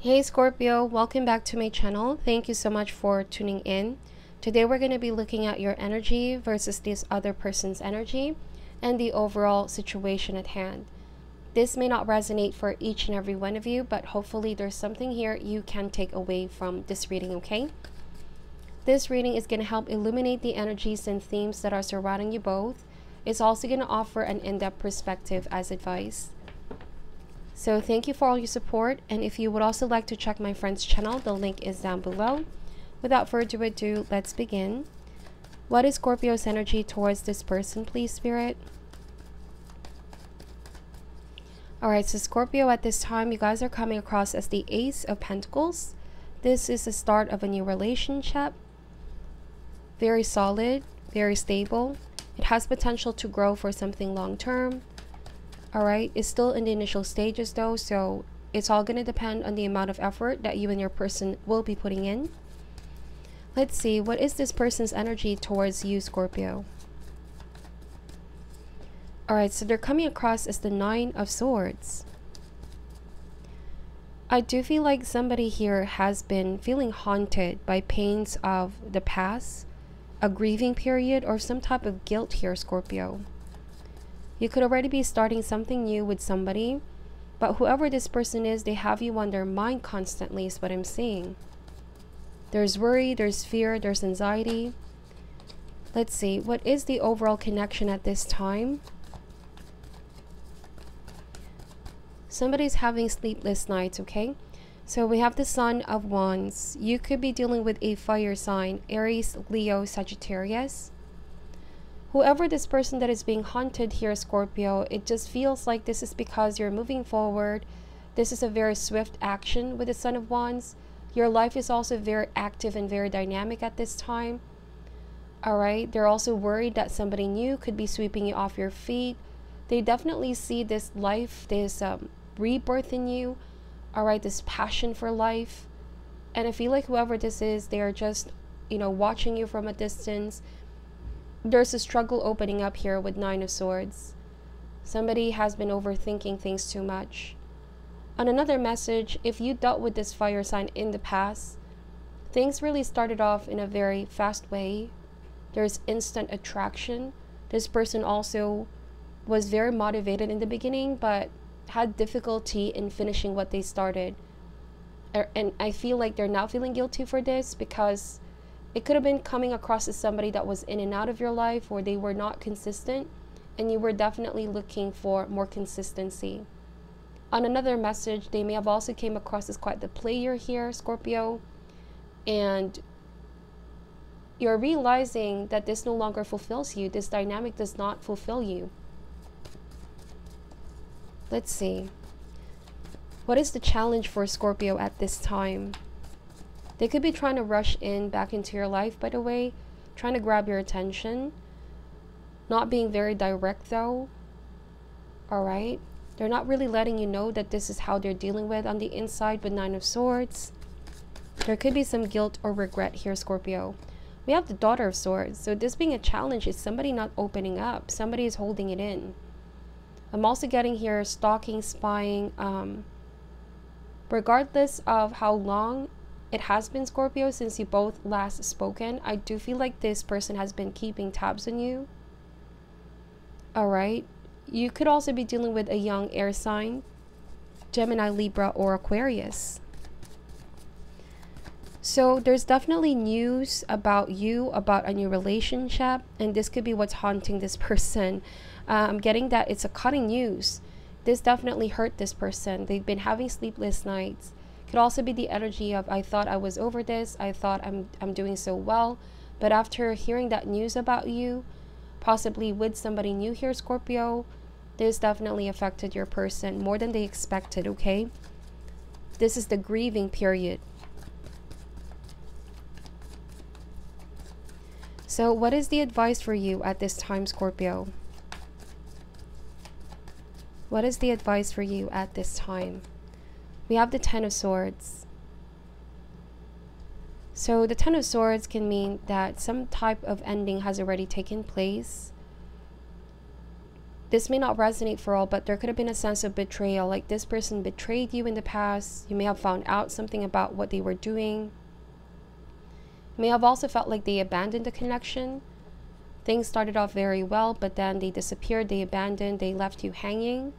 Hey Scorpio, welcome back to my channel. Thank you so much for tuning in. Today we're going to be looking at your energy versus this other person's energy and the overall situation at hand. This may not resonate for each and every one of you, but hopefully there's something here you can take away from this reading, okay? This reading is going to help illuminate the energies and themes that are surrounding you both. It's also going to offer an in-depth perspective as advice. So thank you for all your support, and if you would also like to check my friend's channel, the link is down below. Without further ado, let's begin. What is Scorpio's energy towards this person, please, Spirit? Alright, so Scorpio, at this time, you guys are coming across as the Ace of Pentacles. This is the start of a new relationship. Very solid, very stable. It has potential to grow for something long-term. Alright, it's still in the initial stages though, so it's all going to depend on the amount of effort that you and your person will be putting in. Let's see, what is this person's energy towards you, Scorpio? Alright, so they're coming across as the Nine of Swords. I do feel like somebody here has been feeling haunted by pains of the past, a grieving period, or some type of guilt here, Scorpio. You could already be starting something new with somebody, but whoever this person is, they have you on their mind constantly is what I'm seeing. There's worry, there's fear, there's anxiety. Let's see, what is the overall connection at this time? Somebody's having sleepless nights, okay? So we have the Sun of Wands. You could be dealing with a fire sign, Aries, Leo, Sagittarius. Whoever this person that is being haunted here, Scorpio, it just feels like this is because you're moving forward. This is a very swift action with the Sun of Wands. Your life is also very active and very dynamic at this time. Alright, they're also worried that somebody new could be sweeping you off your feet. They definitely see this life, this rebirth in you. Alright, this passion for life. And I feel like whoever this is, they are just, watching you from a distance. There's a struggle opening up here with Nine of Swords. Somebody has been overthinking things too much. On another message, if you dealt with this fire sign in the past, things really started off in a very fast way. There's instant attraction. This person also was very motivated in the beginning, but had difficulty in finishing what they started. And I feel like they're now feeling guilty for this because it could have been coming across as somebody that was in and out of your life, or they were not consistent, and you were definitely looking for more consistency. On another message, they may have also came across as quite the player here, Scorpio, and you're realizing that this no longer fulfills you. This dynamic does not fulfill you. Let's see. What is the challenge for Scorpio at this time? They could be trying to rush in back into your life, by the way, trying to grab your attention. Not being very direct though. Alright? They're not really letting you know that this is how they're dealing with on the inside with Nine of Swords. There could be some guilt or regret here, Scorpio. We have the Daughter of Swords. So this being a challenge is somebody not opening up. Somebody is holding it in. I'm also getting here stalking, spying. Regardless of how long it has been, Scorpio, since you both last spoken, I do feel like this person has been keeping tabs on you. Alright. You could also be dealing with a young air sign, Gemini, Libra, or Aquarius. So there's definitely news about you, about a new relationship, and this could be what's haunting this person. I'm getting that it's a cutting news. This definitely hurt this person. They've been having sleepless nights. Could also be the energy of, I thought I was over this, I thought I'm doing so well, but after hearing that news about you, possibly with somebody new here, Scorpio, this definitely affected your person more than they expected, okay? This is the grieving period. So what is the advice for you at this time, Scorpio? What is the advice for you at this time? We have the Ten of Swords. So the Ten of Swords can mean that some type of ending has already taken place. this may not resonate for all, but there could have been a sense of betrayal. Like this person betrayed you in the past. You may have found out something about what they were doing. You may have also felt like they abandoned the connection. Things started off very well, but then they disappeared, they abandoned, they left you hanging.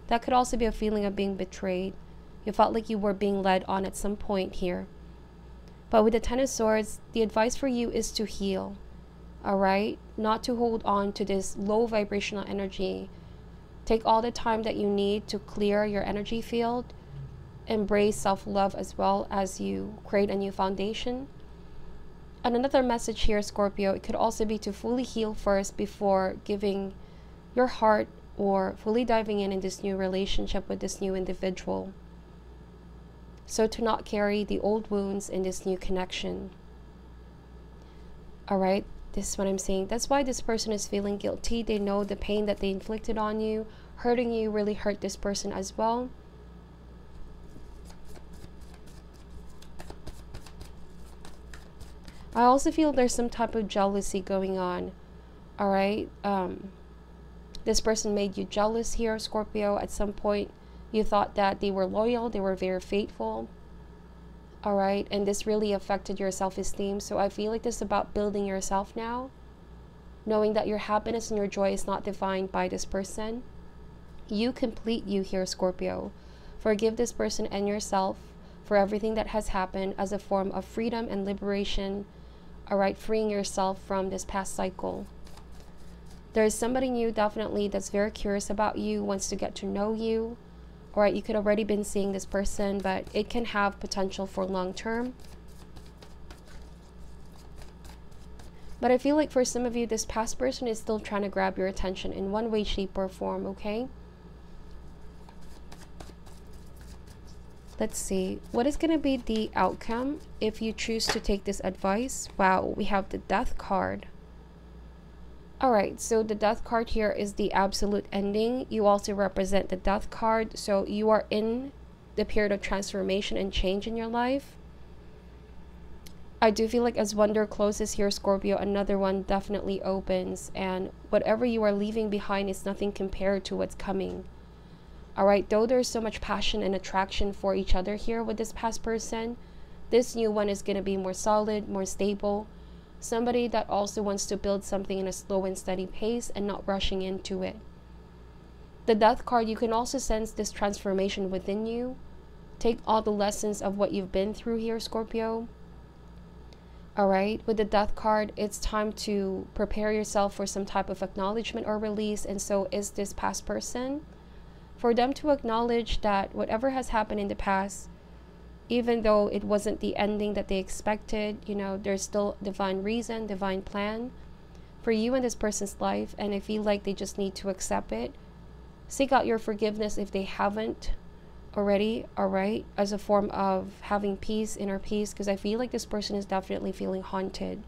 That could also be a feeling of being betrayed. You felt like you were being led on at some point here. But with the Ten of Swords, the advice for you is to heal. All right? Not to hold on to this low vibrational energy. Take all the time that you need to clear your energy field. Embrace self-love as well as you create a new foundation. And another message here, Scorpio, it could also be to fully heal first before giving your heart or fully diving in this new relationship with this new individual. So to not carry the old wounds in this new connection. All right? This is what I'm saying. That's why this person is feeling guilty. They know the pain that they inflicted on you. Hurting you really hurt this person as well. I also feel there's some type of jealousy going on. All right? This person made you jealous here, Scorpio. At some point, you thought that they were loyal. They were very faithful. All right, and this really affected your self-esteem. So I feel like this is about building yourself now, knowing that your happiness and your joy is not defined by this person. You complete you here, Scorpio. Forgive this person and yourself for everything that has happened as a form of freedom and liberation. All right, freeing yourself from this past cycle. There is somebody new definitely that's very curious about you, wants to get to know you. All right, you could already been seeing this person, but it can have potential for long term. But I feel like for some of you, this past person is still trying to grab your attention in one way, shape, or form, okay? Let's see. What is going to be the outcome if you choose to take this advice? Wow, we have the Death card. Alright, so the Death card here is the absolute ending. You also represent the Death card. So you are in the period of transformation and change in your life. I do feel like as one door closes here, Scorpio, another one definitely opens. And whatever you are leaving behind is nothing compared to what's coming. Alright, though there's so much passion and attraction for each other here with this past person, this new one is going to be more solid, more stable. Somebody that also wants to build something in a slow and steady pace and not rushing into it. The Death card, you can also sense this transformation within you. Take all the lessons of what you've been through here, Scorpio. Alright, with the Death card, it's time to prepare yourself for some type of acknowledgement or release, and so is this past person. For them to acknowledge that whatever has happened in the past, even though it wasn't the ending that they expected, you know, there's still divine reason, divine plan for you and this person's life. And I feel like they just need to accept it. Seek out your forgiveness if they haven't already, all right, as a form of having peace, inner peace, because I feel like this person is definitely feeling haunted.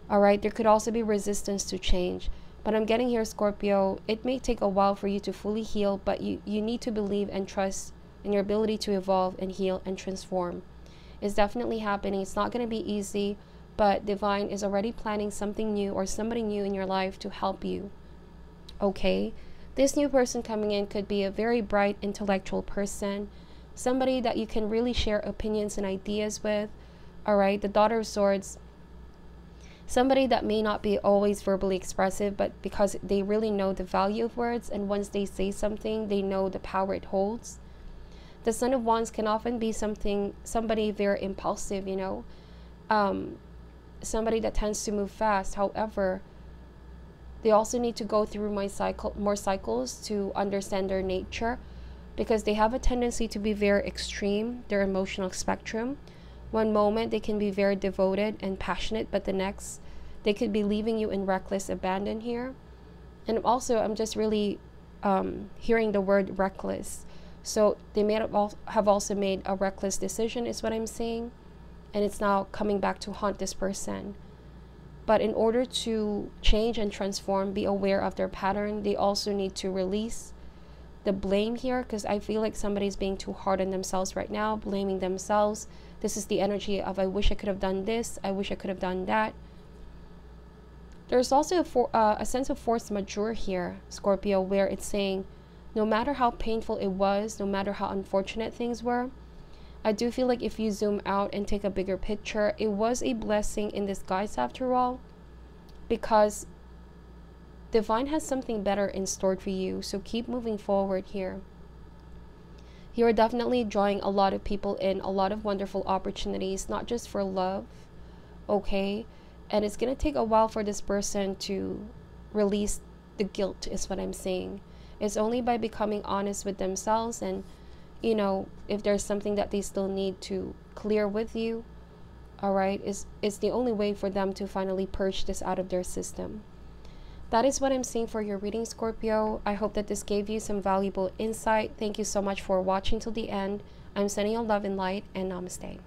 All right, there could also be resistance to change. But I'm getting here, Scorpio, it may take a while for you to fully heal, but you need to believe and trust and your ability to evolve and heal and transform is definitely happening. It's not going to be easy, but divine is already planning something new or somebody new in your life to help you. Okay, this new person coming in could be a very bright intellectual person, somebody that you can really share opinions and ideas with. All right, the Daughter of Swords, somebody that may not be always verbally expressive, but because they really know the value of words, and once they say something, they know the power it holds. The Son of Wands can often be somebody very impulsive, you know, somebody that tends to move fast. However, they also need to go through more cycles to understand their nature, because they have a tendency to be very extreme, their emotional spectrum. One moment they can be very devoted and passionate, but the next they could be leaving you in reckless abandon here. And also, I'm just really hearing the word reckless. So they may have also made a reckless decision is what I'm saying. And it's now coming back to haunt this person. But in order to change and transform, be aware of their pattern, they also need to release the blame here, because I feel like somebody's being too hard on themselves right now, blaming themselves. This is the energy of, I wish I could have done this, I wish I could have done that. There's also a sense of force majeure here, Scorpio, where it's saying no matter how painful it was, no matter how unfortunate things were, I do feel like if you zoom out and take a bigger picture, it was a blessing in disguise after all, because divine has something better in store for you. So keep moving forward here. You're definitely drawing a lot of people in, a lot of wonderful opportunities, not just for love, okay? And it's going to take a while for this person to release the guilt, is what I'm saying. It's only by becoming honest with themselves and, you know, if there's something that they still need to clear with you, all right, it's the only way for them to finally purge this out of their system. That is what I'm seeing for your reading, Scorpio. I hope that this gave you some valuable insight. Thank you so much for watching till the end. I'm sending you love and light, and namaste.